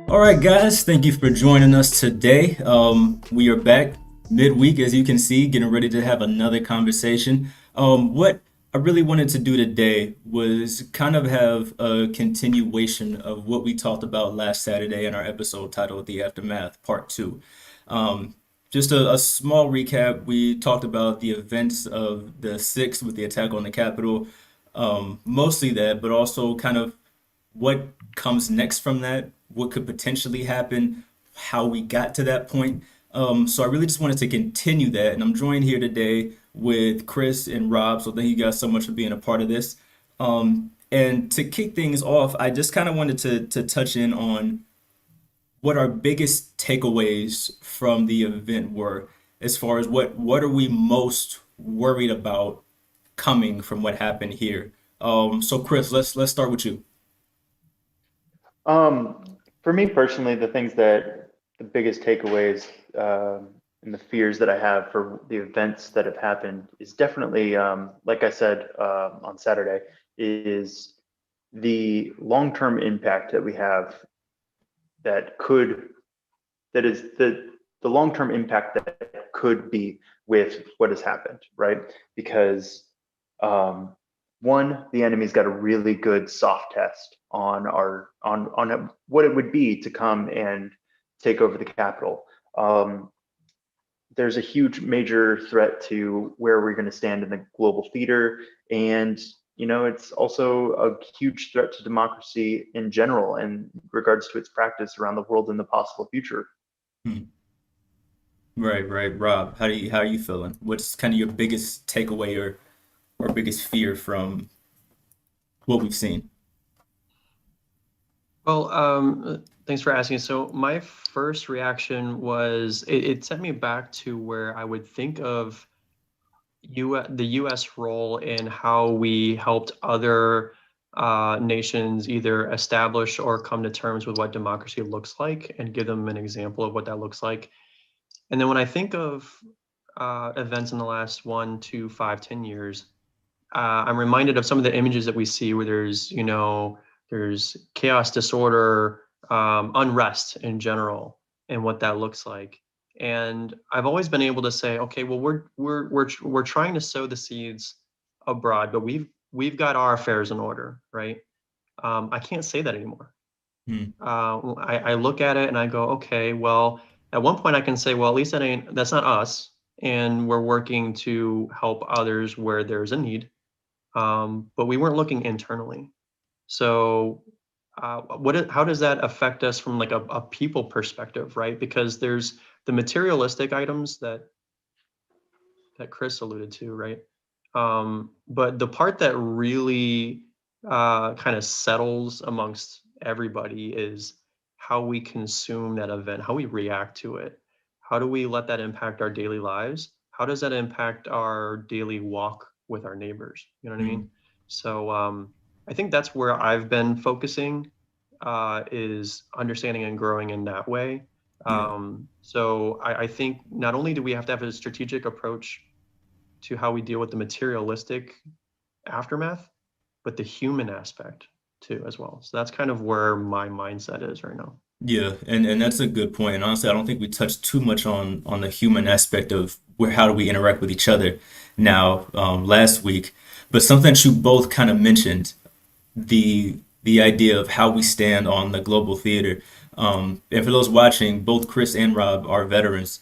All right, guys, thank you for joining us today. We are back midweek, as you can see, getting ready to have another conversation. What I really wanted to do today was kind of have a continuation of what we talked about last Saturday in our episode titled The Aftermath, Part 2. Um, just a small recap. We talked about the events of the 6th with the attack on the Capitol, mostly that, but also kind of what comes next from that, what could potentially happen, how we got to that point. So I really just wanted to continue that, and I'm joined here today with Chris and Rob. So thank you guys so much for being a part of this. And to kick things off, I just kind of wanted to touch in on what our biggest takeaways from the event were, as far as what are we most worried about coming from what happened here. So Chris, let's start with you. For me personally, the biggest takeaways and the fears that I have for the events that have happened is definitely, like I said on Saturday, is the long-term impact that we have that could that is the long-term impact that could be with what has happened, right? Because um, one, the enemy's got a really good soft test on what it would be to come and take over the capital. Um, there's a huge major threat to where we're going to stand in the global theater, and it's also a huge threat to democracy in general in regards to its practice around the world in the possible future. Hmm. Right, right. Rob, how are you feeling? What's kind of your biggest takeaway or biggest fear from what we've seen? Thanks for asking. So my first reaction was it sent me back to where I would think of the U.S. role in how we helped other nations either establish or come to terms with what democracy looks like and give them an example of what that looks like. And then when I think of events in the last 1 to 5, 10 years, I'm reminded of some of the images that we see where there's chaos, disorder, unrest in general, and what that looks like. And I've always been able to say, okay, well, we're trying to sow the seeds abroad, but we've got our affairs in order, right? I can't say that anymore. Hmm. I look at it and I go, okay, well, at one point I can say, well, at least that's not us, and we're working to help others where there's a need, but we weren't looking internally. So, how does that affect us from like a people perspective, right? Because there's the materialistic items that Chris alluded to, right? But the part that really kind of settles amongst everybody is how we consume that event, how we react to it. How do we let that impact our daily lives? How does that impact our daily walk with our neighbors? You know what I mean? Hmm. So I think that's where I've been focusing, is understanding and growing in that way. Yeah. So I think not only do we have to have a strategic approach to how we deal with the materialistic aftermath, but the human aspect too as well. So that's kind of where my mindset is right now. Yeah, and that's a good point. And honestly, I don't think we touched too much on the human aspect of where how do we interact with each other now, last week. But something that you both kind of mentioned, the idea of how we stand on the global theater. And for those watching, both Chris and Rob are veterans.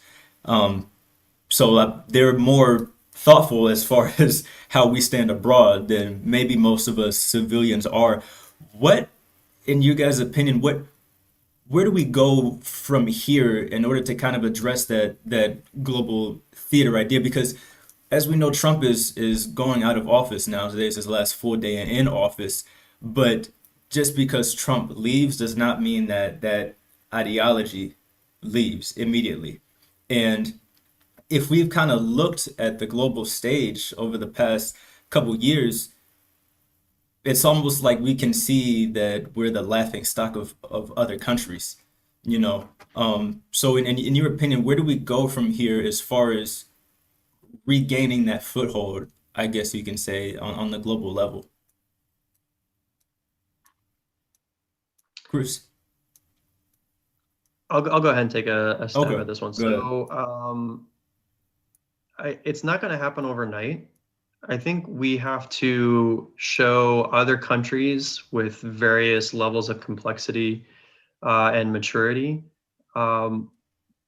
So they're more thoughtful as far as how we stand abroad than maybe most of us civilians are. What, in you guys' opinion, where do we go from here in order to kind of address that global theater idea? Because as we know, Trump is going out of office now. Today's his last full day in office, but just because Trump leaves does not mean that ideology leaves immediately. And if we've kind of looked at the global stage over the past couple years, it's almost like we can see that we're the laughing stock of other countries, you know. So in your opinion, where do we go from here as far as regaining that foothold, I guess you can say, on the global level? Bruce. I'll go ahead and take a stab Okay, at this one. go ahead. So, it's not going to happen overnight. I think we have to show other countries with various levels of complexity and maturity um,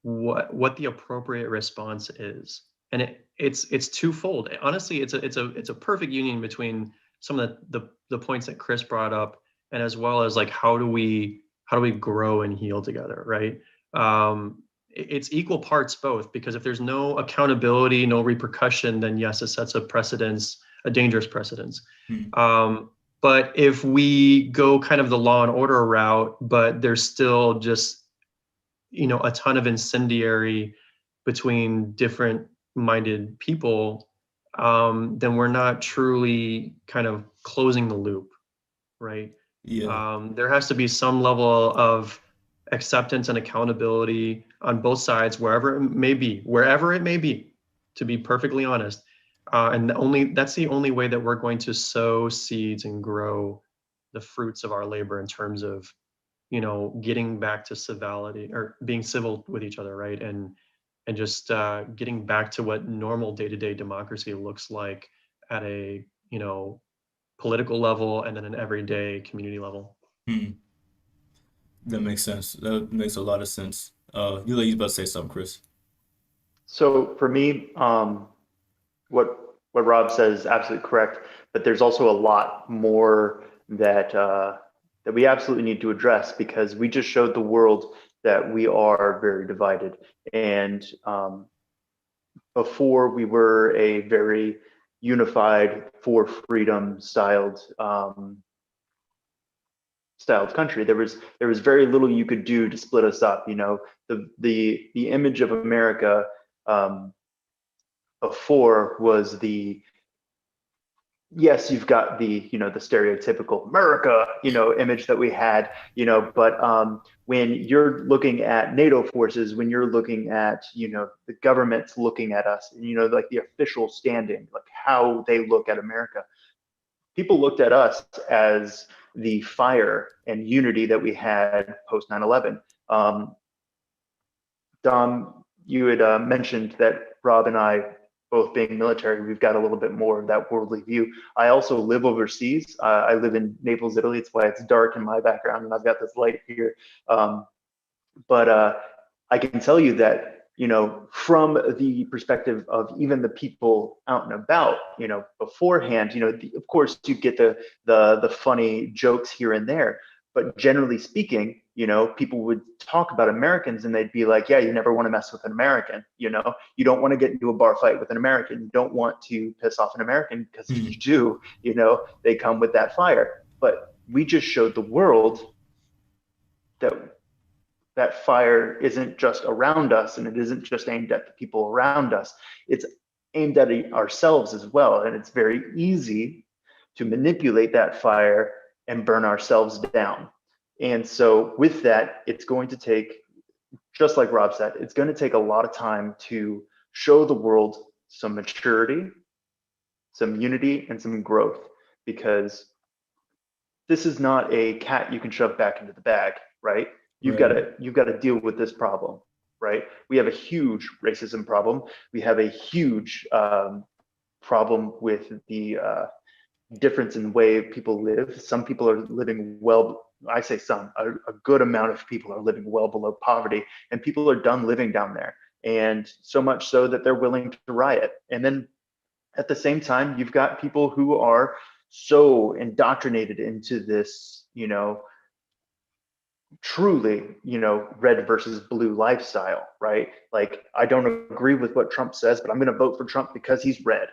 what the appropriate response is, and it's twofold. Honestly, it's a perfect union between some of the points that Chris brought up, and as well as like how do we grow and heal together, right? It's equal parts both, because if there's no accountability, no repercussion, then yes, it sets a precedence, a dangerous precedence. Hmm. But if we go kind of the law and order route, but there's still just a ton of incendiary between different minded people, then we're not truly kind of closing the loop, right? Yeah. There has to be some level of acceptance and accountability on both sides, wherever it may be, to be perfectly honest. And that's the only way that we're going to sow seeds and grow the fruits of our labor in terms of getting back to civility or being civil with each other, right? And just getting back to what normal day-to-day democracy looks like at a political level and then an everyday community level. Hmm. That makes sense. That makes a lot of sense. You about to say something, Chris? So for me, what Rob says is absolutely correct, but there's also a lot more that we absolutely need to address, because we just showed the world that we are very divided. And before, we were a very unified, for freedom styled country. There was very little you could do to split us up. The image of America um, before was the yes, you've got the stereotypical America image that we had, but when you're looking at NATO forces, when you're looking at the government's looking at us, like the official standing, like how they look at America, people looked at us as the fire and unity that we had post 9/11. Dom, you had mentioned that Rob and I, both being military, we've got a little bit more of that worldly view. I also live overseas. I live in Naples, Italy. It's why it's dark in my background, and I've got this light here. But I can tell you that, from the perspective of even the people out and about, beforehand, of course you get the funny jokes here and there, but generally speaking, people would talk about Americans and they'd be like, yeah, you never want to mess with an American. You don't want to get into a bar fight with an American. You don't want to piss off an American, because if Hmm. you do, they come with that fire. But we just showed the world that that fire isn't just around us, and it isn't just aimed at the people around us. It's aimed at ourselves as well. And it's very easy to manipulate that fire and burn ourselves down. And so, with that, it's going to take, just like Rob said, it's going to take a lot of time to show the world some maturity, some unity, and some growth, because this is not a cat you can shove back into the bag, right? You've got Right. to you've got to deal with this problem, right? We have a huge racism problem. We have a huge problem with the difference in the way people live. Some people are living well. I say some. A good amount of people are living well below poverty, and people are done living down there, and so much so that they're willing to riot. And then at the same time, you've got people who are so indoctrinated into this, truly, red versus blue lifestyle, right? Like, I don't agree with what Trump says, but I'm going to vote for Trump because he's red,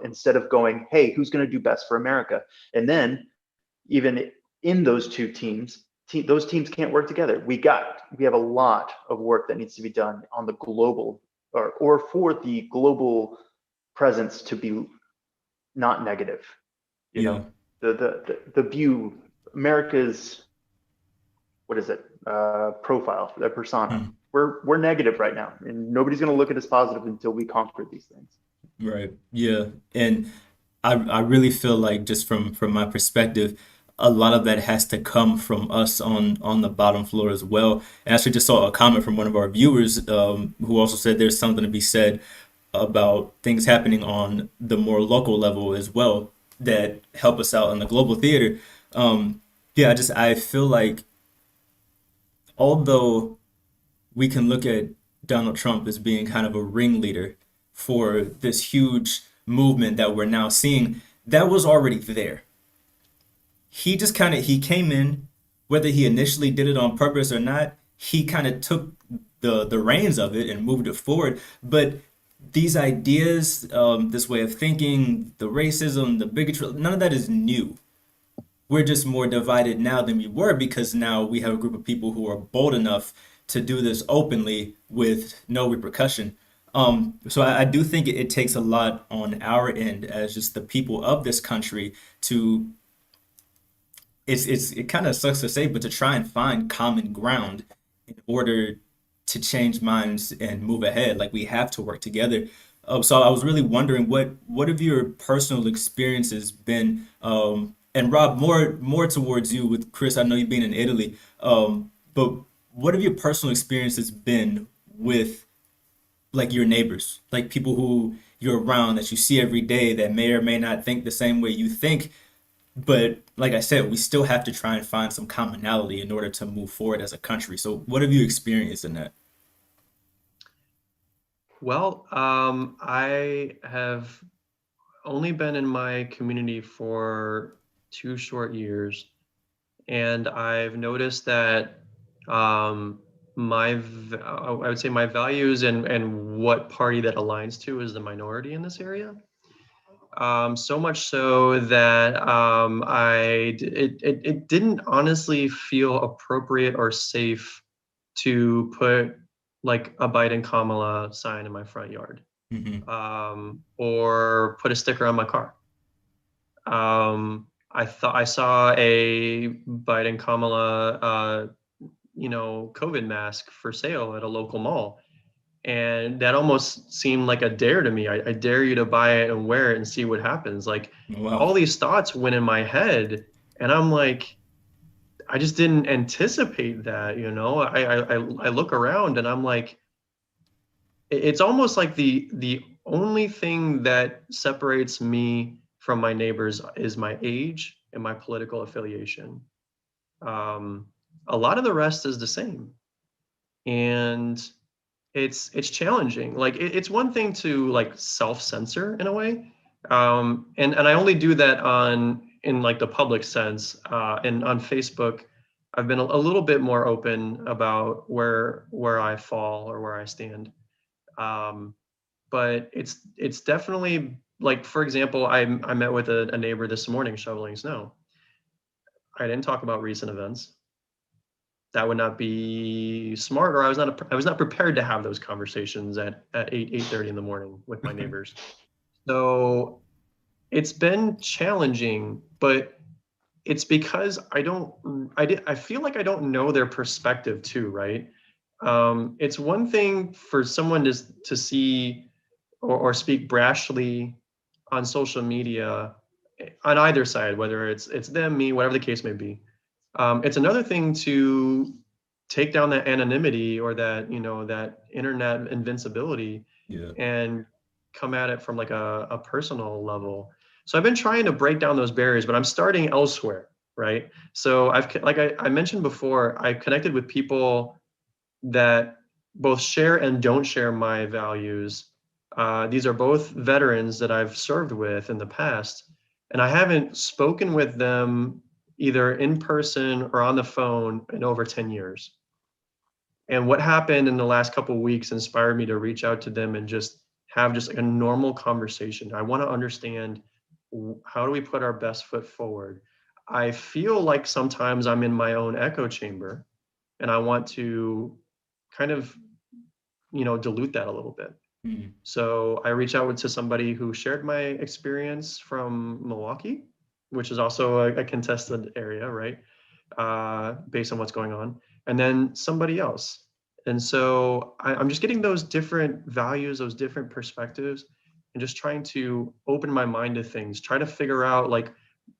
instead of going, hey, who's going to do best for America? And then, even in those two teams, those teams can't work together. We have a lot of work that needs to be done on the global, or for the global presence to be not negative. You Yeah. know, the view, America's, what is it? Profile, the persona. Hmm. We're negative right now, and nobody's going to look at us positive until we conquer these things. Right. Yeah. And I really feel like, just from my perspective, a lot of that has to come from us on the bottom floor as well. And I actually just saw a comment from one of our viewers who also said there's something to be said about things happening on the more local level as well that help us out in the global theater. Yeah, I feel like although we can look at Donald Trump as being kind of a ringleader for this huge movement that we're now seeing, that was already there. He came in, whether he initially did it on purpose or not, he kind of took the reins of it and moved it forward. But these ideas, this way of thinking, the racism, the bigotry, none of that is new. We're just more divided now than we were because now we have a group of people who are bold enough to do this openly with no repercussion. So I do think it takes a lot on our end as just the people of this country to it kind of sucks to say, but to try and find common ground in order to change minds and move ahead. Like we have to work together. So I was really wondering what have your personal experiences been? And Rob, more towards you with Chris. I know you've been in Italy, but what have your personal experiences been with like your neighbors, like people who you're around that you see every day that may or may not think the same way you think, but like I said, we still have to try and find some commonality in order to move forward as a country. So what have you experienced in that? Well, I have only been in my community for 2 short years, and I've noticed that I would say my values and what party that aligns to is the minority in this area. So much so that it didn't honestly feel appropriate or safe to put like a Biden Kamala sign in my front yard, Hmm. or put a sticker on my car. I thought I saw a Biden Kamala, COVID mask for sale at a local mall, and that almost seemed like a dare to me. I dare you to buy it and wear it and see what happens. Like Wow. all these thoughts went in my head, and I'm like, I just didn't anticipate that. I look around and I'm like, it's almost like the only thing that separates me from my neighbors is my age and my political affiliation. Um, a lot of the rest is the same, and it's challenging. Like it's one thing to like self-censor in a way, and I only do that in like the public sense. And on Facebook, I've been a little bit more open about where I fall or where I stand. Um, but it's definitely like, for example, I met with a neighbor this morning shoveling snow. I didn't talk about recent events. That would not be smart, or I was not prepared to have those conversations at 8:30 in the morning with my neighbors. So it's been challenging, but it's because I feel like I don't know their perspective too, right? It's one thing for someone to see or speak brashly on social media on either side, whether it's them, me, whatever the case may be. It's another thing to take down that anonymity or that internet invincibility Yeah. and come at it from like a personal level. So I've been trying to break down those barriers, but I'm starting elsewhere, right? So like I mentioned before, I've connected with people that both share and don't share my values. These are both veterans that I've served with in the past, and I haven't spoken with them either in person or on the phone in over 10 years. And what happened in the last couple of weeks inspired me to reach out to them and just have just like a normal conversation. I want to understand, how do we put our best foot forward? I feel like sometimes I'm in my own echo chamber, and I want to kind of, dilute that a little bit. Mhm. So I reached out to somebody who shared my experience from Milwaukee, which is also a contested area, right? Based on what's going on, and then somebody else. And so I'm just getting those different values, those different perspectives, and just trying to open my mind to things, try to figure out like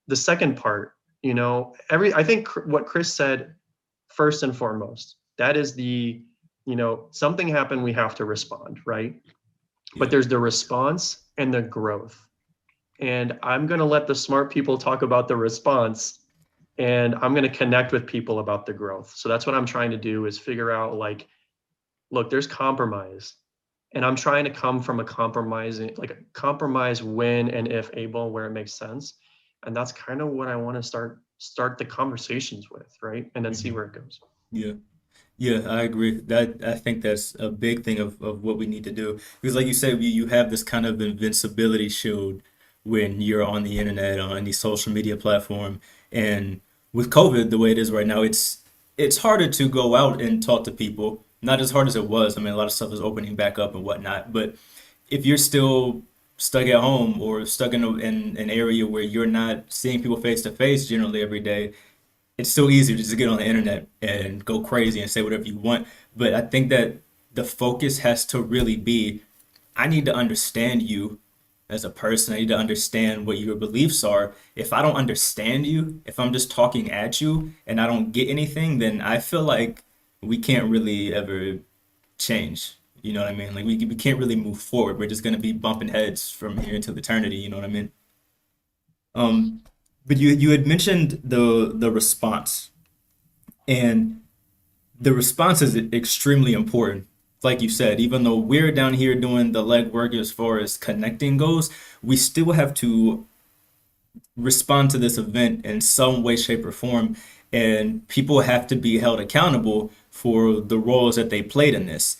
the second part. I think what Chris said, first and foremost, that is something happened, we have to respond, right? But Yeah. there's the response and the growth. And I'm going to let the smart people talk about the response, and I'm going to connect with people about the growth. So that's what I'm trying to do, is figure out, like, look, there's compromise. And I'm trying to come from a compromise when and if able, where it makes sense. And that's kind of what I want to start the conversations with, right? And then see Mhm. where it goes. Yeah. Yeah, I agree. That I think that's a big thing of what we need to do. Because like you said, you have this kind of invincibility shield when you're on the internet, on any social media platform. And with COVID, the way it is right now, it's harder to go out and talk to people. Not as hard as it was. I mean, a lot of stuff is opening back up and whatnot. But if you're still stuck at home or stuck in an area where you're not seeing people face to face generally every day, it's so easy to just get on the internet and go crazy and say whatever you want. But I think that the focus has to really be, I need to understand you as a person. I need to understand what your beliefs are. If I don't understand you, if I'm just talking at you and I don't get anything, then I feel like we can't really ever change. You know what I mean? Like we can't really move forward. We're just gonna be bumping heads from here until eternity. You know what I mean? Um, but you had mentioned the response, and the response is extremely important. Like you said, even though we're down here doing the legwork as far as connecting goes, we still have to respond to this event in some way, shape, or form, and people have to be held accountable for the roles that they played in this.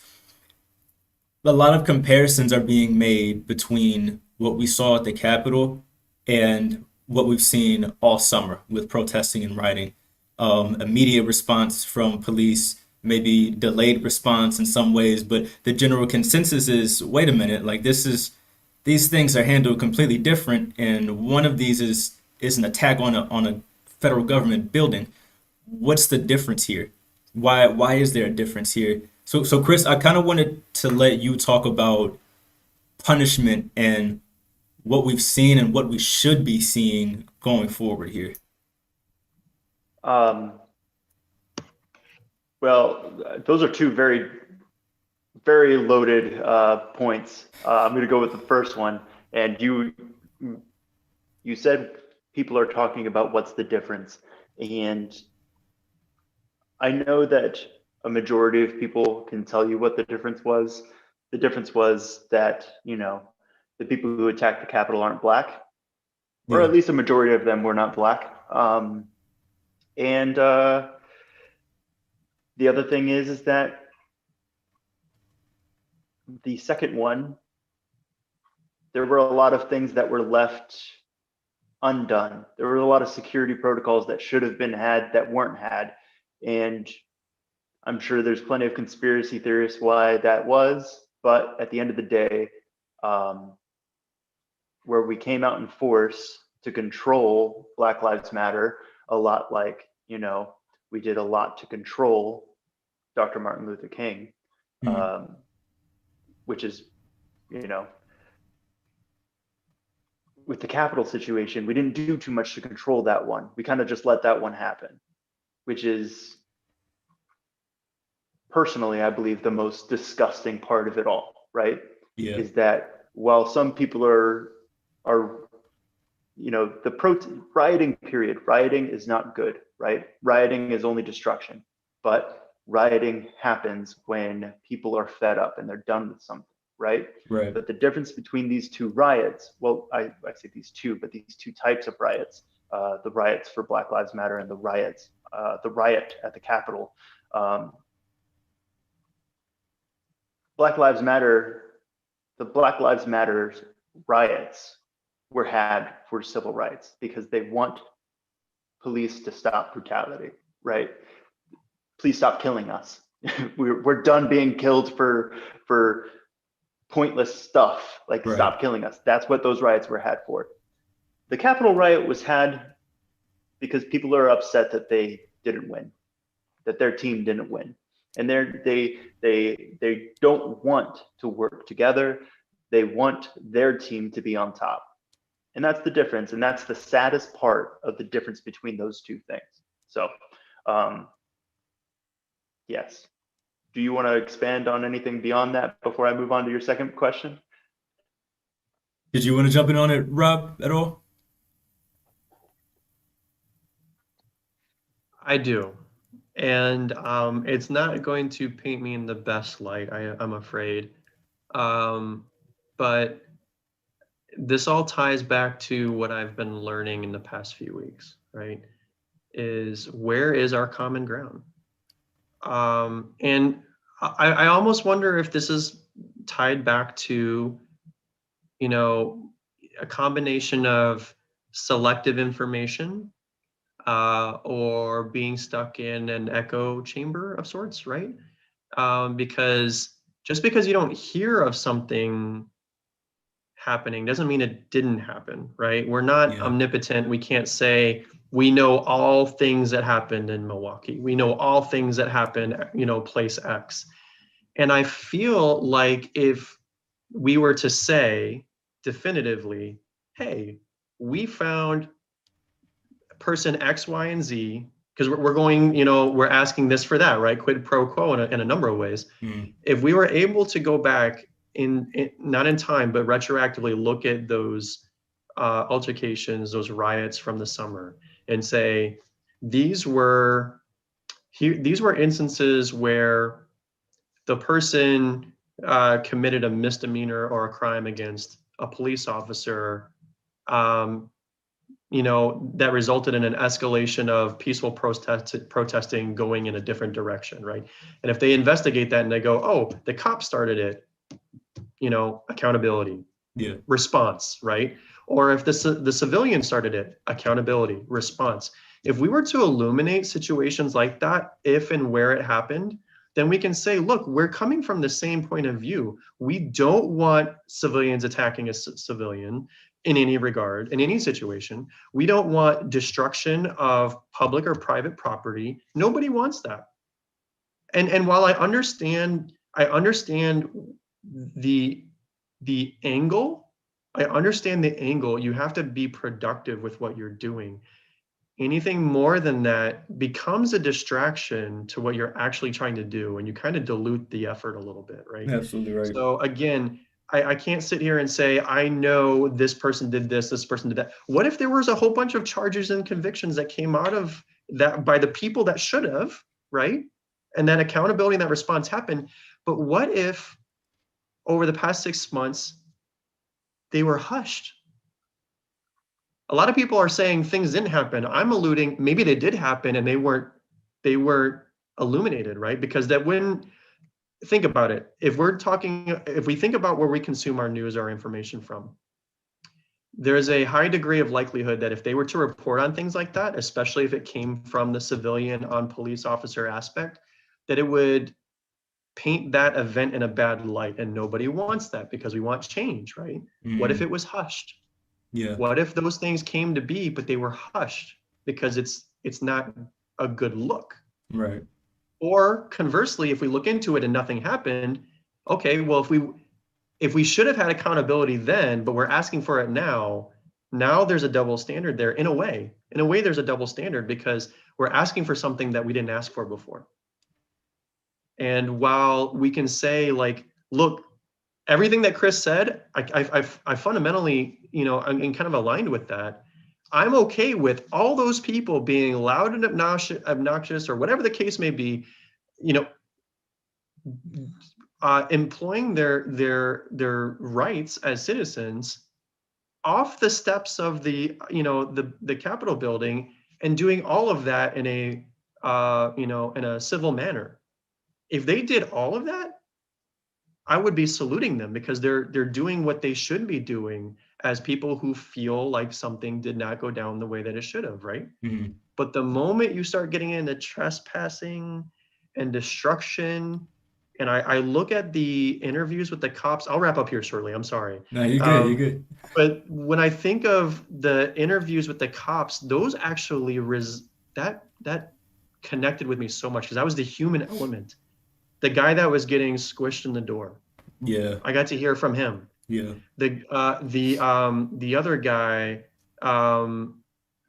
A lot of comparisons are being made between what we saw at the Capitol and what we've seen all summer with protesting and rioting. Immediate response from police, maybe delayed response in some ways, but the general consensus is, wait a minute, like these things are handled completely different, and one of these is an attack on a federal government building. What's the difference here? Why is there a difference here? So Chris, I kind of wanted to let you talk about punishment and what we've seen and what we should be seeing going forward here. Um, well, those are two very, very loaded points. I'm going to go with the first one. And you said people are talking about what's the difference. And I know that a majority of people can tell you what the difference was. The difference was that, the people who attacked the Capitol aren't black, or Yeah. at least a majority of them were not black. And the other thing is that the second one, there were a lot of things that were left undone. There were a lot of security protocols that should have been had that weren't had. And I'm sure there's plenty of conspiracy theorists why that was. But at the end of the day, um, where we came out in force to control Black Lives Matter, a lot like, we did a lot to control Dr. Martin Luther King, Mhm. which is, with the Capitol situation, we didn't do too much to control that one. We kind of just let that one happen, which is personally, I believe, the most disgusting part of it all, right? Yeah. Is that while some people are rioting period, rioting is not good, right? Rioting is only destruction, but rioting happens when people are fed up and they're done with something, right? Right. But the difference between these two riots, well, I say these two, but these two types of riots, the riots for Black Lives Matter and the riot at the Capitol, um, Black Lives Matter, the Black Lives Matter riots were had for civil rights because they want police to stop brutality, right? Please stop killing us. we're done being killed for pointless stuff. Like, Right. stop killing us. That's what those riots were had for. The Capitol riot was had because people are upset that they didn't win, that their team didn't win, and they don't want to work together. They want their team to be on top. And that's the difference. And that's the saddest part of the difference between those two things. So, yes. Do you want to expand on anything beyond that before I move on to your second question? Did you want to jump in on it, Rob, at all? I do. And it's not going to paint me in the best light, I'm afraid. But this all ties back to what I've been learning in the past few weeks, right? Is where is our common ground? And I almost wonder if this is tied back to, you know, a combination of selective information or being stuck in an echo chamber of sorts, right? Because just because you don't hear of something happening doesn't mean it didn't happen, right? We're not Yeah. omnipotent. We can't say we know all things that happened in Milwaukee. We know all things that happened, you know, place X. And I feel like if we were to say definitively, hey, we found person X, Y, and Z, because we're going, you know, we're asking this for that, right? Quid pro quo in a number of ways. Mm. If we were able to go back in not in time, but retroactively look at those altercations, those riots from the summer, and say these were instances where the person committed a misdemeanor or a crime against a police officer, you know, that resulted in an escalation of peaceful protesting going in a different direction, right? And if they investigate that and they go, oh, the cop started it, you know, accountability, Yeah. response, right? Or if the civilian started it, accountability, response. If we were to illuminate situations like that, if and where it happened, then we can say, look, we're coming from the same point of view. We don't want civilians attacking a civilian in any regard, in any situation. We don't want destruction of public or private property. Nobody wants that. And while I understand the angle, you have to be productive with what you're doing. Anything more than that becomes a distraction to what you're actually trying to do, and you kind of dilute the effort a little bit, right? Absolutely right. So again, I can't sit here and say, I know this person did this person did that. What if there was a whole bunch of charges and convictions that came out of that by the people that should have, right? And that accountability and that response happened. But what if over the past 6 months, they were hushed? A lot of people are saying things didn't happen. I'm alluding maybe they did happen and they weren't illuminated, right? Because that wouldn't, think about it. If we think about where we consume our news, our information from, there's a high degree of likelihood that if they were to report on things like that, especially if it came from the civilian on police officer aspect, that it would paint that event in a bad light. And nobody wants that because we want change, right? What if it was hushed? Yeah. What if those things came to be, but they were hushed because it's not a good look? Right. Or conversely, if we look into it and nothing happened, okay, well, if we should have had accountability then, but we're asking for it now there's a double standard there in a way. In a way, there's a double standard because we're asking for something that we didn't ask for before. And while we can say, like, look, everything that Chris said, I fundamentally, you know, I'm kind of aligned with that. I'm okay with all those people being loud and obnoxious or whatever the case may be, you know, employing their rights as citizens off the steps of the, you know, the Capitol building and doing all of that in a, you know, in a civil manner. If they did all of that, I would be saluting them because they're doing what they should be doing as people who feel like something did not go down the way that it should have, right? Mm-hmm. But the moment you start getting into trespassing and destruction, and I look at the interviews with the cops, I'll wrap up here shortly, I'm sorry. No, you're good. You're good. But when I think of the interviews with the cops, those actually that connected with me so much because that was the human element. The guy that was getting squished in the door. Yeah. I got to hear from him. Yeah. The other guy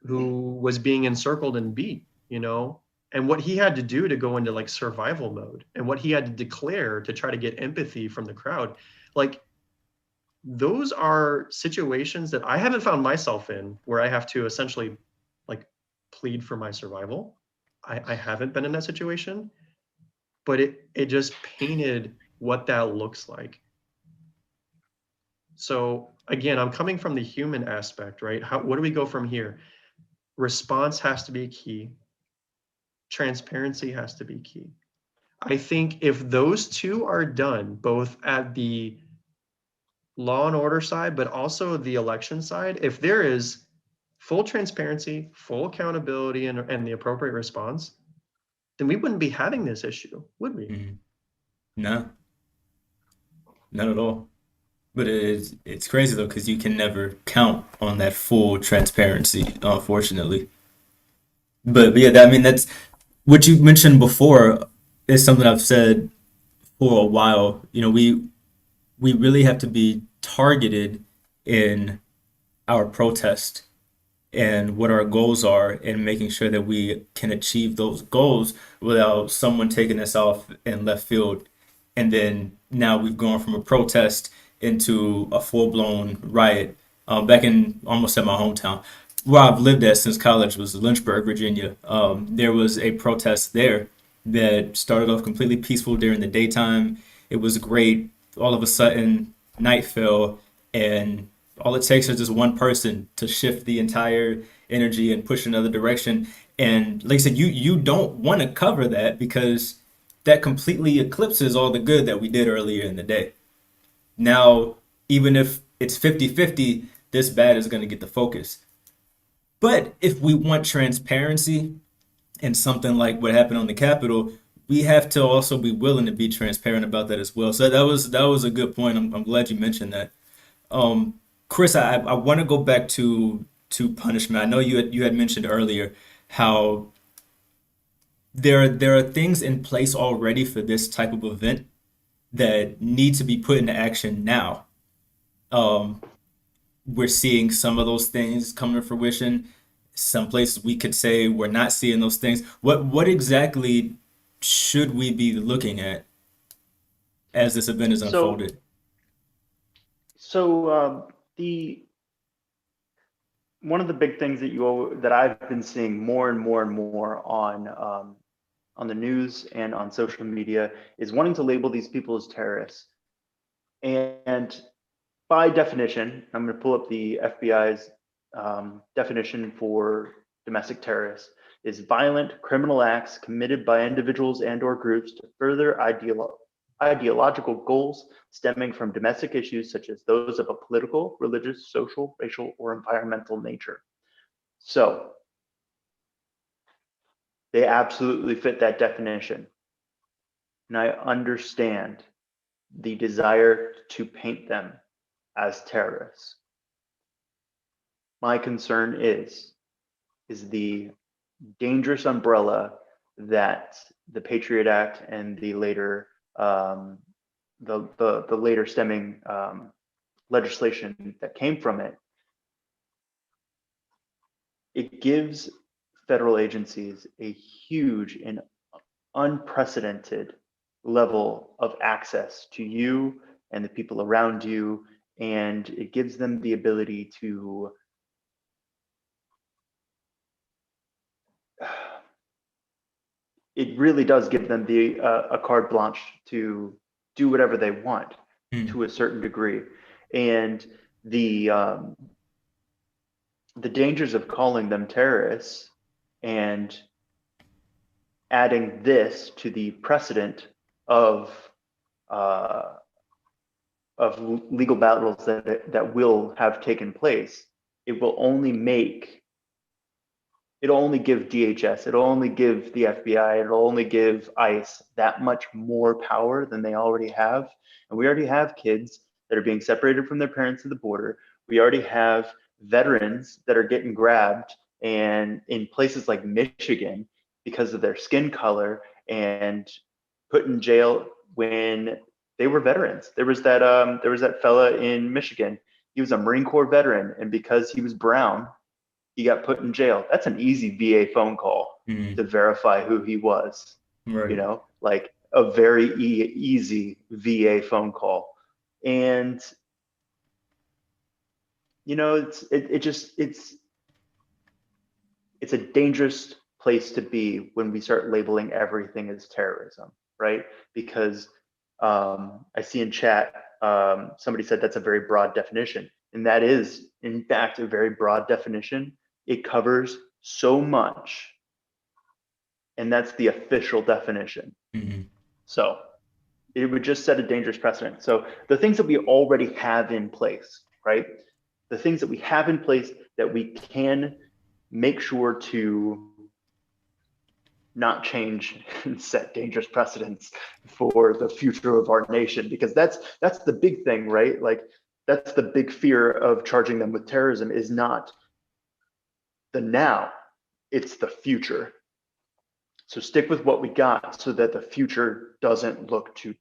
who was being encircled and beat, and what he had to do to go into like survival mode, and what he had to declare to try to get empathy from the crowd. Like, those are situations that I haven't found myself in, where I have to essentially like plead for my survival. I haven't been in that situation, but it just painted what that looks like. So again, I'm coming from the human aspect, right? What do we go from here? Response has to be key. Transparency has to be key. I think if those two are done, both at the law and order side, but also the election side, if there is full transparency, full accountability, and the appropriate response, then we wouldn't be having this issue, would we? Mhm. No, not at all. But it's crazy though, because you can never count on that full transparency, unfortunately. But yeah, I mean that's what you mentioned before is something I've said for a while. We really have to be targeted in our protest and what our goals are and making sure that we can achieve those goals without someone taking us off in left field. And then now we've gone from a protest into a full-blown riot. Back in almost at my hometown, where I've lived at since college was Lynchburg, Virginia. There was a protest there that started off completely peaceful during the daytime. It was great. All of a sudden, night fell, and all it takes is just one person to shift the entire energy and push another direction. And like I said, you don't want to cover that because that completely eclipses all the good that we did earlier in the day. Now, even if it's 50-50, this bad is going to get the focus. But if we want transparency and something like what happened on the Capitol, we have to also be willing to be transparent about that as well. So that was a good point. I'm glad you mentioned that. Chris, I want to go back to punishment. I know you had mentioned earlier how there are things in place already for this type of event that need to be put into action now. Um, we're seeing some of those things come to fruition. Some places we could say we're not seeing those things. What exactly should we be looking at as this event is So, unfolded? the one of the big things that I've been seeing more and more and more on the news and on social media is wanting to label these people as terrorists. And by definition, I'm going to pull up the FBI's definition for domestic terrorists is violent criminal acts committed by individuals and or groups to further ideological goals stemming from domestic issues such as those of a political, religious, social, racial, or environmental nature. So they absolutely fit that definition. And I understand the desire to paint them as terrorists. My concern is the dangerous umbrella that the Patriot Act and the later the later stemming legislation that came from it. It gives federal agencies a huge and unprecedented level of access to you and the people around you, and it gives them the ability to it really does give them a carte blanche to do whatever they want Hmm. to a certain degree, and the the dangers of calling them terrorists and adding this to the precedent of uh, legal battles that will have taken place, it will only make it'll only give DHS, it'll only give the FBI, it'll only give ICE that much more power than they already have. And we already have kids that are being separated from their parents at the border. We already have veterans that are getting grabbed and in places like Michigan because of their skin color and put in jail when they were veterans. There was that fella in Michigan. He was a Marine Corps veteran, and because he was brown, he got put in jail. That's an easy VA phone call to verify who he was. Right. Like a very easy VA phone call. And it's a dangerous place to be when we start labeling everything as terrorism, right? Because I see in chat, somebody said that's a very broad definition. And that is, in fact, a very broad definition. It covers so much. And that's the official definition. So it would just set a dangerous precedent. So the things that we already have in place, right? The things that we have in place that we can make sure to not change and set dangerous precedents for the future of our nation, because that's the big thing, right? Like that's the big fear of charging them with terrorism, is not the now, it's the future. So stick with what we got so that the future doesn't look too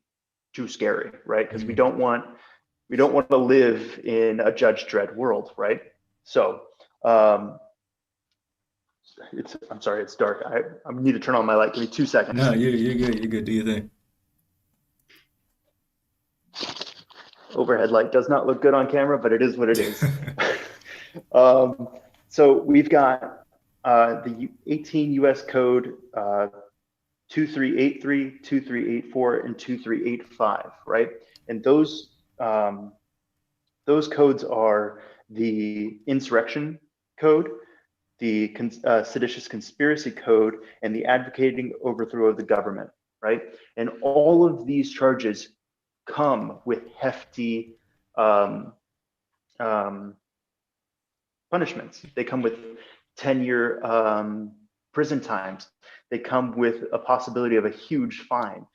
scary, right? Because we don't want to live in a Judge Dredd world, right? So I'm sorry, it's dark. I need to turn on my light. Give me 2 seconds. No, you're good. You're good. Do you think? Overhead light does not look good on camera, but it is what it is. So we've got the 18 U.S. Code 2383, 2384, and 2385, right? And those codes are the insurrection code, the seditious conspiracy code, and the advocating overthrow of the government, right? And all of these charges come with hefty punishments. They come with 10-year prison times. They come with a possibility of a huge fine,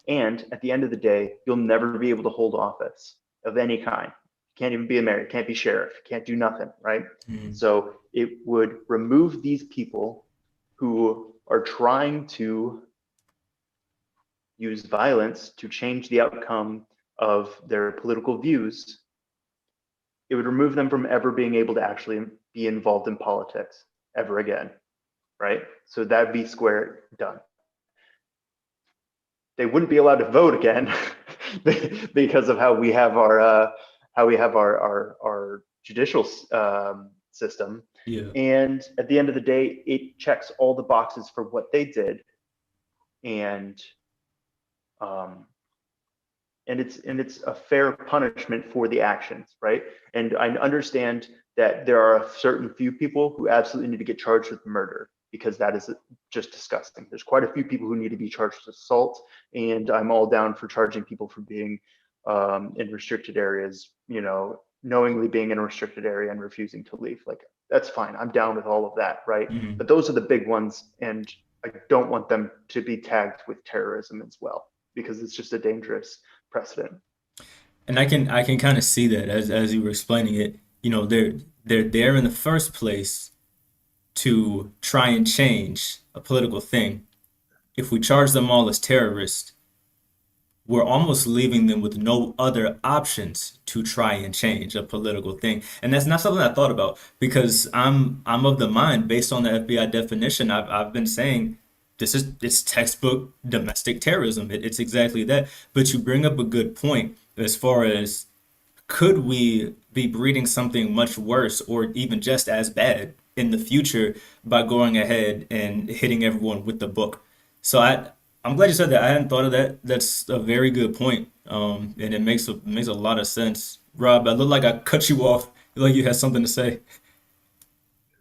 and at the end of the day, you'll never be able to hold office of any kind. Can't even be a mayor, can't be sheriff, can't do nothing, right? So it would remove these people who are trying to use violence to change the outcome of their political views. It would remove them from ever being able to actually be involved in politics ever again, right? So that'd be square done. They wouldn't be allowed to vote again because of how we have our judicial system. Yeah. And at the end of the day, it checks all the boxes for what they did, and it's a fair punishment for the actions, right? And I understand that there are a certain few people who absolutely need to get charged with murder, because that is just disgusting. There's quite a few people who need to be charged with assault, and I'm all down for charging people for being in restricted areas, knowingly being in a restricted area and refusing to leave. Like, that's fine. I'm down with all of that, right? But those are the big ones, and I don't want them to be tagged with terrorism as well, because it's just a dangerous precedent. And I can kind of see that as you were explaining it. They're there in the first place to try and change a political thing. If we charge them all as terrorists, we're almost leaving them with no other options to try and change a political thing. And that's not something I thought about, because I'm of the mind, based on the FBI definition, I've been saying it's textbook domestic terrorism. It's exactly that. But you bring up a good point as far as, could we be breeding something much worse or even just as bad in the future by going ahead and hitting everyone with the book? So I'm glad you said that. I hadn't thought of that. That's a very good point. And it makes a lot of sense. Rob, I look like I cut you off. Like you had something to say.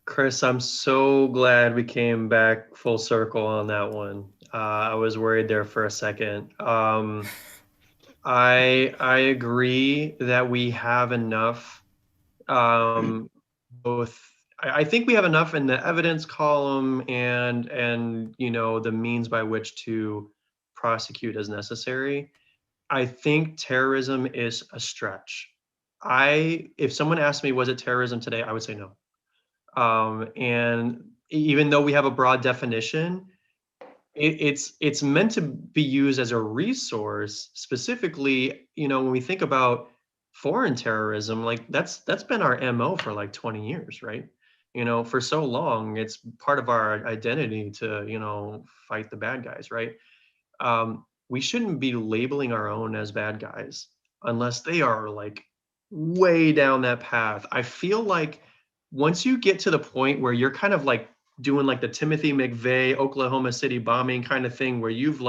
Chris, I'm so glad we came back full circle on that one. I was worried there for a second. I agree that we have enough, both. I think we have enough in the evidence column and the means by which to prosecute as necessary. I think terrorism is a stretch. If someone asked me, was it terrorism today, I would say no. And even though we have a broad definition, it's meant to be used as a resource. Specifically, when we think about foreign terrorism, like that's been our MO for like 20 years, right? For so long, it's part of our identity to, fight the bad guys, right? We shouldn't be labeling our own as bad guys unless they are like way down that path. I feel like once you get to the point where you're kind of like doing like the Timothy McVeigh Oklahoma City bombing kind of thing, where you've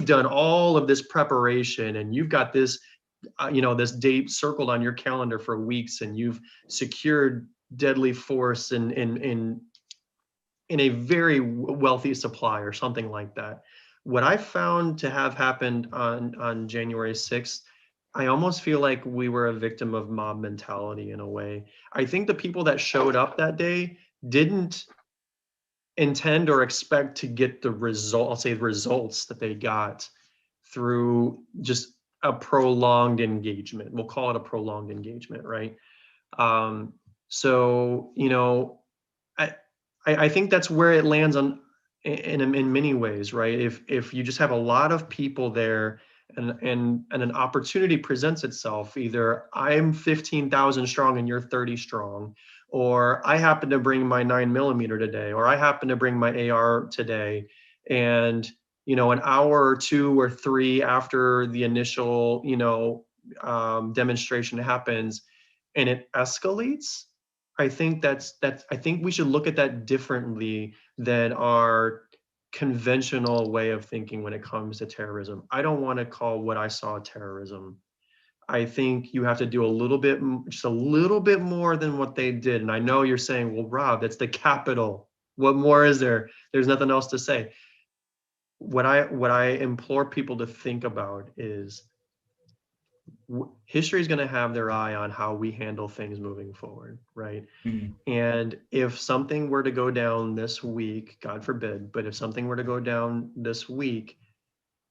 done all of this preparation and you've got this this date circled on your calendar for weeks, and you've secured deadly force in a very wealthy supply or something like that. What I found to have happened on January 6th, I almost feel like we were a victim of mob mentality in a way. I think the people that showed up that day didn't intend or expect to get the result, I'll say the results that they got through just a prolonged engagement. We'll call it a prolonged engagement, right? So, I think that's where it lands in many ways, right? If you just have a lot of people there and an opportunity presents itself, either I'm 15,000 strong and you're 30 strong, or I happen to bring my 9mm today, or I happen to bring my AR today, and an hour or two or three after the initial demonstration happens and it escalates, I think I think we should look at that differently than our conventional way of thinking when it comes to terrorism. I don't want to call what I saw terrorism. I think you have to do just a little bit more than what they did. And I know you're saying, well, Rob, that's the Capitol. What more is there? There's nothing else to say. What I implore people to think about is history is going to have their eye on how we handle things moving forward, right? Mhm. And if something were to go down this week, God forbid, but if something were to go down this week,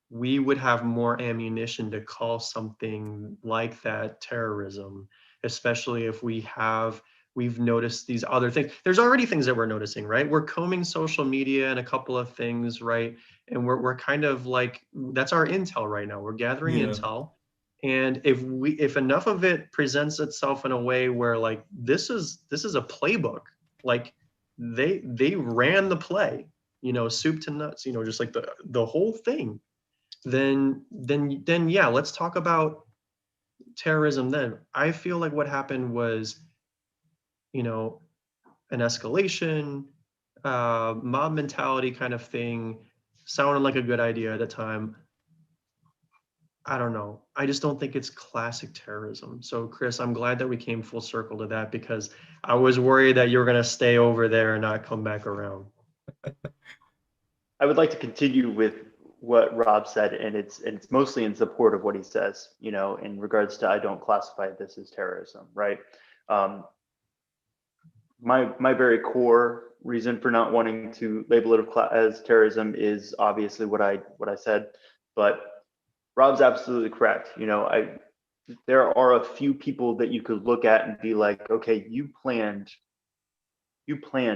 we would have more ammunition to call something like that terrorism, especially if we've noticed these other things. There's already things that we're noticing, right? We're combing social media and a couple of things, right? And we're kind of like, that's our intel right now. We're gathering Yeah. intel. And if enough of it presents itself in a way where like this is a playbook, like they ran the play, soup to nuts, just like the whole thing, then yeah, let's talk about terrorism then. I feel like what happened was, an escalation, mob mentality kind of thing, sounded like a good idea at the time. I don't know. I just don't think it's classic terrorism. So, Chris, I'm glad that we came full circle to that, because I was worried that you were going to stay over there and not come back around. I would like to continue with what Rob said, and it's mostly in support of what he says, in regards to I don't classify this as terrorism, right? My very core reason for not wanting to label it as terrorism is obviously what I said, but Rob's absolutely correct. There are a few people that you could look at and be like, okay, you planned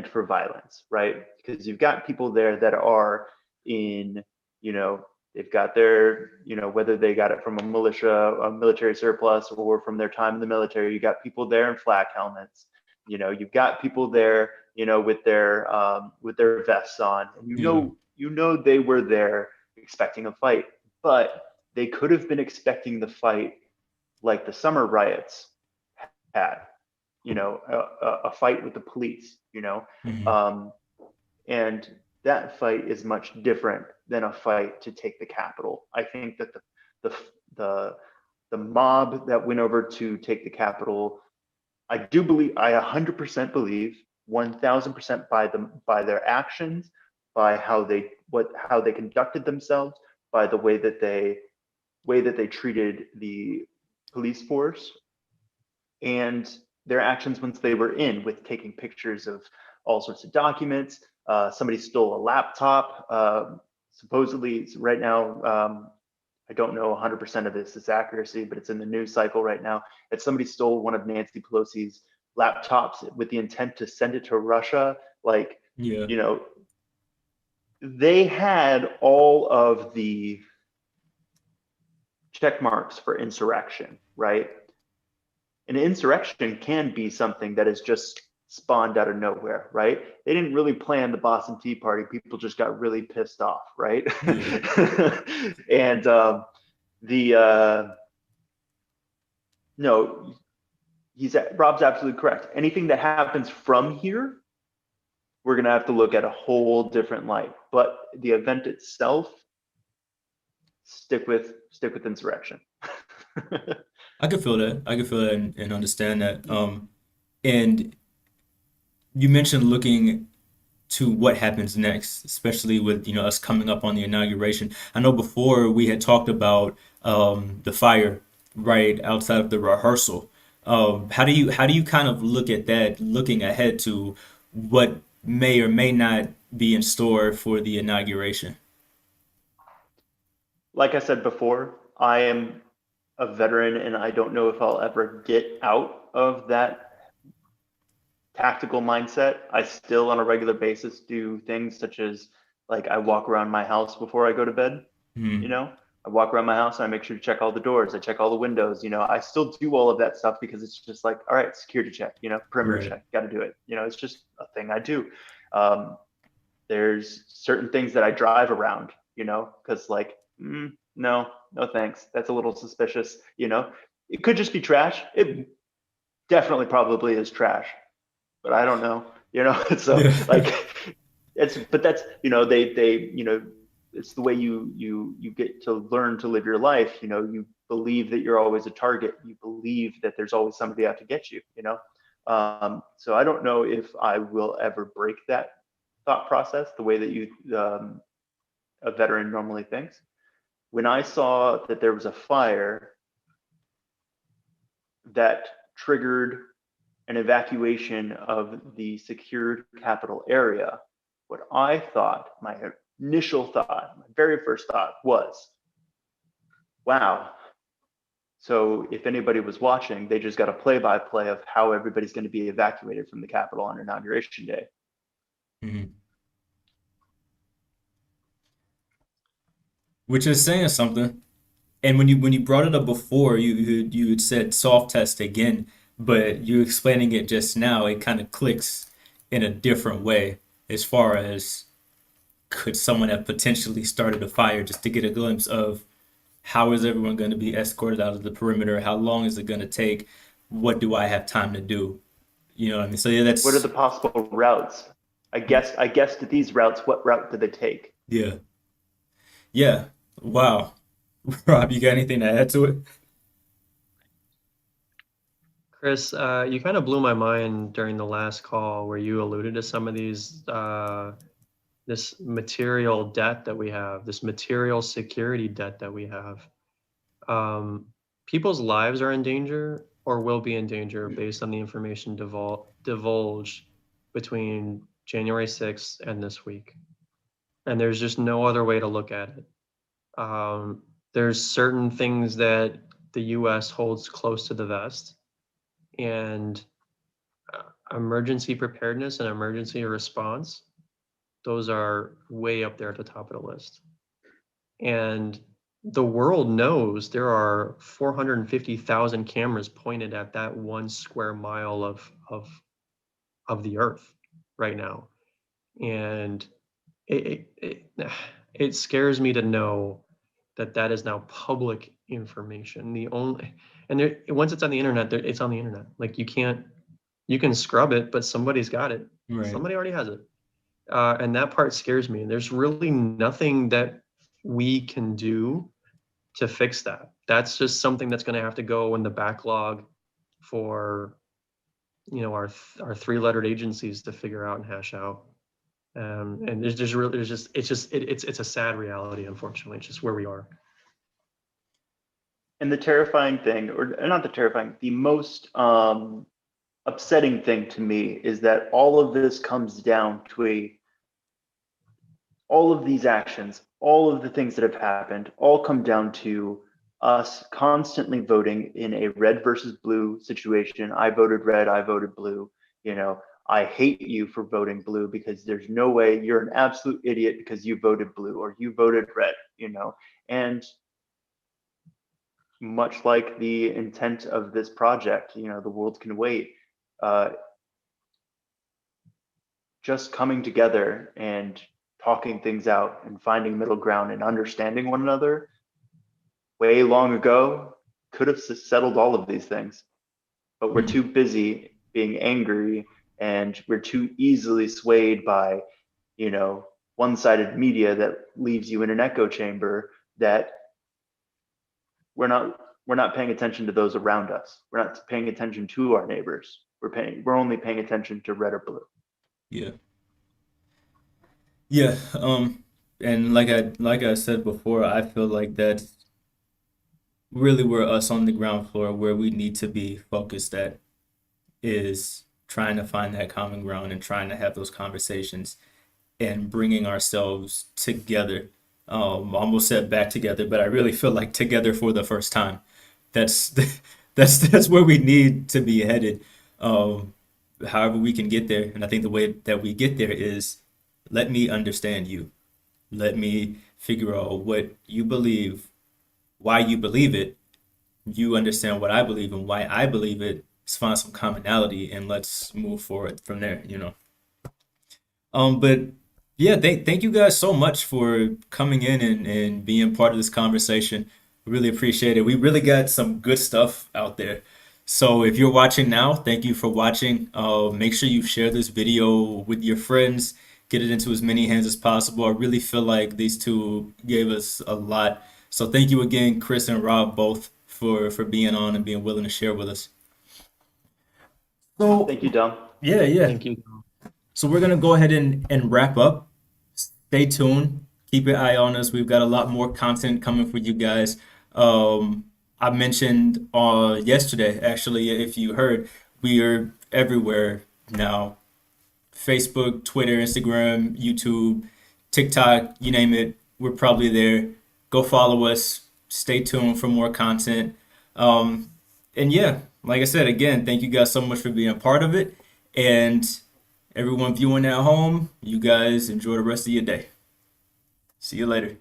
for violence, right? Because you've got people there that are in, they've got their, whether they got it from a military surplus, or from their time in the military. You got people there in flak helmets. You've got people there, with their vests on. And they were there expecting a fight, but they could have been expecting the fight like the summer riots had, a fight with the police, Mhm. and that fight is much different than a fight to take the Capitol. I think that the mob that went over to take the Capitol, I 100% believe, 1000% by their actions, by how they conducted themselves, by the way that they treated the police force, and their actions once they were in, with taking pictures of all sorts of documents. Somebody stole a laptop. Supposedly, right now, I don't know 100% of this accuracy, but it's in the news cycle right now, that somebody stole one of Nancy Pelosi's laptops with the intent to send it to Russia. Like, Yeah. they had all of the check marks for insurrection, right? An insurrection can be something that is just spawned out of nowhere, right? They didn't really plan the Boston Tea Party. People just got really pissed off, right? Yeah. And no, Rob's absolutely correct. Anything that happens from here, we're gonna have to look at a whole different light. But the event itself, stick with insurrection. I could feel that. I could feel that and understand that. And you mentioned looking to what happens next, especially with us coming up on the inauguration. I know before we had talked about the fire right outside of the rehearsal. How do you kind of look at that, looking ahead to what may or may not be in store for the inauguration? Like I said before, I am a veteran and I don't know if I'll ever get out of that tactical mindset. I still on a regular basis do things such as, like, I walk around my house before I go to bed, you Hmm. know. I walk around my house and I make sure to check all the doors. I check all the windows, I still do all of that stuff because it's just like, all right, security check, perimeter Right. check, got to do it. It's just a thing I do. Um, there's certain things that I drive around, because like, no, no thanks. That's a little suspicious. It could just be trash. It definitely probably is trash, but I don't know. So Yeah. like, but that's they it's the way you get to learn to live your life. You believe that you're always a target. You believe that there's always somebody out to get you. So I don't know if I will ever break that thought process the way that a veteran normally thinks. When I saw that there was a fire that triggered an evacuation of the secured capital area, what I thought, my initial thought, my very first thought was, wow. So if anybody was watching, they just got a play-by-play of how everybody's going to be evacuated from the Capitol on Inauguration Day. Mhm. Which is saying something. And when you brought it up before, you had said soft test again, but you explaining it just now, it kind of clicks in a different way as far as could someone have potentially started a fire just to get a glimpse of how is everyone going to be escorted out of the perimeter? How long is it going to take? What do I have time to do? You know what I mean? So yeah, What are that's the possible routes? I guessed at these routes, what route did they take? yeah, yeah. Wow, Rob, you got anything to add to it? Chris, you kind of blew my mind during the last call where you alluded to some of these, this material debt that we have, this material security debt that we have. Um, People's lives are in danger or will be in danger based on the information divulged between January 6th and this week. And there's just no other way to look at it. Um, there's certain things that the US holds close to the vest, and emergency preparedness and emergency response, those are way up there at the top of the list. And the world knows there are 450,000 cameras pointed at that 1 square mile of the earth right now. And it scares me to know that that is now public information. The only and there, once it's on the internet, it's on the internet. Like you can scrub it, but somebody's got it. Right. Somebody already has it, and that part scares me. There's really nothing that we can do to fix that. That's just something that's going to have to go in the backlog for our three-lettered agencies to figure out and hash out. And there's just really there's just it's just it's a sad reality. Unfortunately, it's just where we are. And the terrifying thing, or not the terrifying, the most upsetting thing to me is that all of this comes down to all of these actions, all of the things that have happened, all come down to us constantly voting in a red versus blue situation. I voted red, I voted blue. You know, I hate you for voting blue because there's no way, you're an absolute idiot because you voted blue or you voted red, you know? And much like the intent of this project, you know, the world can wait. Uh, just coming together and talking things out and finding middle ground and understanding one another way long ago could have settled all of these things. But we're too busy being angry, and we're too easily swayed by, you know, one-sided media that leaves you in an echo chamber, that we're not paying attention to those around us. We're not paying attention to our neighbors. We're only paying attention to red or blue. Yeah. Yeah. And like I said before, I feel like that's really where us on the ground floor, where we need to be focused at, is trying to find that common ground and trying to have those conversations and bringing ourselves together. Almost said back together, but I really feel like together for the first time. That's that's where we need to be headed. Um, However we can get there, and I think the way that we get there is, let me understand you. Let me figure out what you believe, why you believe it. You understand what I believe and why I believe it. Let's find some commonality and let's move forward from there, you know. But yeah, thank you guys so much for coming in and being part of this conversation. Really appreciate it. We really got some good stuff out there. So if you're watching now, thank you for watching. Make sure you share this video with your friends, get it into as many hands as possible. I really feel like these two gave us a lot. So thank you again, Chris and Rob, both for being on and being willing to share with us. So Thank you, Dom. yeah. Thank you. So we're gonna go ahead and wrap up. Stay tuned. Keep your eye on us. We've got a lot more content coming for you guys. I mentioned yesterday, actually, if you heard, we are everywhere now. Facebook, Twitter, Instagram, YouTube, TikTok, you name it. We're probably there. Go follow us. Stay tuned for more content. And yeah, like I said, again, thank you guys so much for being a part of it. And everyone viewing at home, you guys enjoy the rest of your day. See you later.